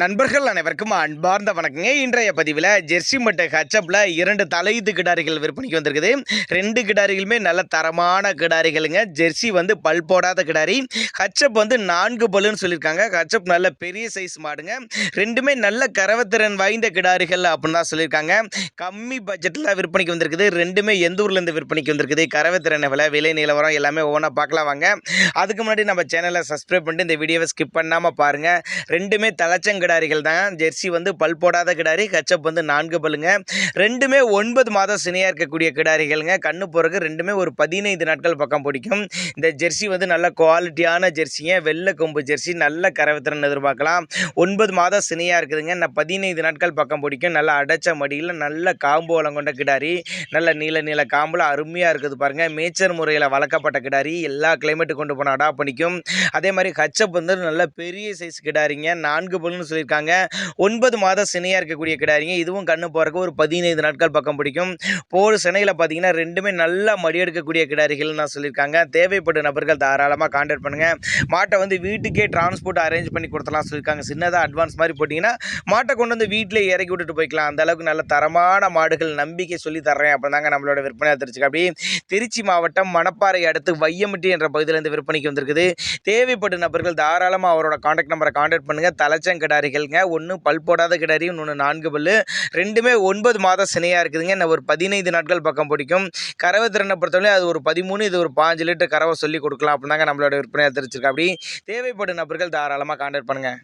நண்பர்கள் அனைவருக்கும் அன்பார்ந்த வணக்கங்க. இன்றைய பதிவில் ஜெர்சி மட்டை ஹச்சப்பில் 2 தலையீத்து கிடாரிகள் விற்பனைக்கு வந்திருக்குது. 2 கிடாரிகளுமே நல்ல தரமான கிடாரிகளுங்க. ஜெர்சி வந்து பல் போடாத கிடாரி, ஹச்சப் வந்து 4 பல்லுன்னு சொல்லியிருக்காங்க. ஹச்சப் நல்ல பெரிய சைஸ் மாடுங்க. ரெண்டுமே நல்ல கரவத்திறன் வாய்ந்த கிடாரிகள் அப்படின்னு தான் சொல்லியிருக்காங்க. கம்மி பட்ஜெட்டில் விற்பனைக்கு வந்திருக்குது. ரெண்டுமே எந்த ஊர்லேருந்து விற்பனைக்கு வந்திருக்குது, கரவத்திறன் விலை நிலவரம் எல்லாமே ஒவ்வொன்றா பார்க்கலாம் வாங்க. அதுக்கு முன்னாடி நம்ம சேனலை சப்ஸ்கிரைப் பண்ணிட்டு இந்த வீடியோவை ஸ்கிப் பண்ணாமல் பாருங்கள். ரெண்டுமே கிடாரிகள் தான். ஜெர்சி வந்து பல் போடாத கிடாரி, ஹச்சப் வந்து 4 பல்லுங்க. ரெண்டுமே 9 மாதம் சினையாக இருக்கக்கூடிய கிடாரிகள்ங்க. கண்ணு போறக்கு ரெண்டுமே ஒரு 15 நாட்கள் பக்கம் பிடிக்கும். இந்த ஜெர்சி வந்து நல்ல குவாலிட்டியான ஜெர்சிங்க. வெள்ளை கொம்பு ஜெர்சி, நல்ல கரவத்திறன் எதிர்பார்க்கலாம். 9 மாதம் சினையாக இருக்குதுங்க. 15 நாட்கள் பக்கம் பிடிக்கும். நல்லா அடைச்ச மடியில் நல்ல காம்பு வளம் கொண்ட கிடாரி, நல்ல நீல காம்பில் அருமையாக இருக்குது பாருங்க. மேய்ச்சல் முறையில் வளர்க்கப்பட்ட கிடாரி, எல்லா கிளைமேட்டு கொண்டு போனால் அடாப்ட் பண்ணிக்கும். அதே மாதிரி ஹச்சப் வந்து நல்ல பெரிய சைஸ் கிடாரிங்க. 4 பல்லுன்னு சொல்லியிருக்காங்க. 9 மாதம் சினையாக இருக்கக்கூடிய கிடாரிங்க. இதுவும் கண்ணு போறக்கு ஒரு 15 நாட்கள் பக்கம் பிடிக்கும். போர் சினையில் பார்த்தீங்கன்னா ரெண்டுமே நல்லா மடியெடுக்கக்கூடிய கிடாரிகள் நான் சொல்லியிருக்காங்க. தேவைப்பட்ட நபர்கள் தாராளமாக கான்டாக்ட் பண்ணுங்கள். மாட்டை வந்து வீட்டுக்கே டிரான்ஸ்போர்ட் அரேஞ்ச் பண்ணி கொடுத்தலாம் சொல்லியிருக்காங்க. சின்னதாக அட்வான்ஸ் மாதிரி போட்டிங்கன்னா மாட்டை கொண்டு வந்து வீட்டிலே இறக்கி விட்டுட்டு போய்க்கலாம். அந்த அளவுக்கு நல்ல தரமான மாடுகள் நம்பிக்கை சொல்லி தர்றேன் அப்படிதாங்க நம்மளோட விற்பனை தெரிஞ்சுக்க. அப்படி திருச்சி மாவட்டம் மணப்பாறை அடுத்து வையம்பட்டி என்ற பகுதியிலேருந்து விற்பனைக்கு வந்திருக்குது. தேவைப்பட்ட நபர்கள் தாராளமாக அவரோட கான்டாக்ட் நம்பரை கான்டாக்ட் பண்ணுங்கள். தலைச்சங்கிடாரிகள்ங்க. ஒன்று பல் போடாத கிடாரி, இன்னொன்று 4 பல்லு. ரெண்டுமே 9 மாதம் சினையாக இருக்குதுங்க. இன்னும் ஒரு 15 நாட்கள் பக்கம் பிடிக்கும். கறவை திறனை பொறுத்தவரை அது ஒரு 13, இது ஒரு 5 லிட்டர் கறவை சொல்லி கொடுக்கலாம் அப்படின்னாங்க நம்மளோட விற்பனையாக தெரிஞ்சிருக்கா. அப்படி தேவைப்படும் நபர்கள் தாராளமாக கான்டாக்ட் பண்ணுங்கள்.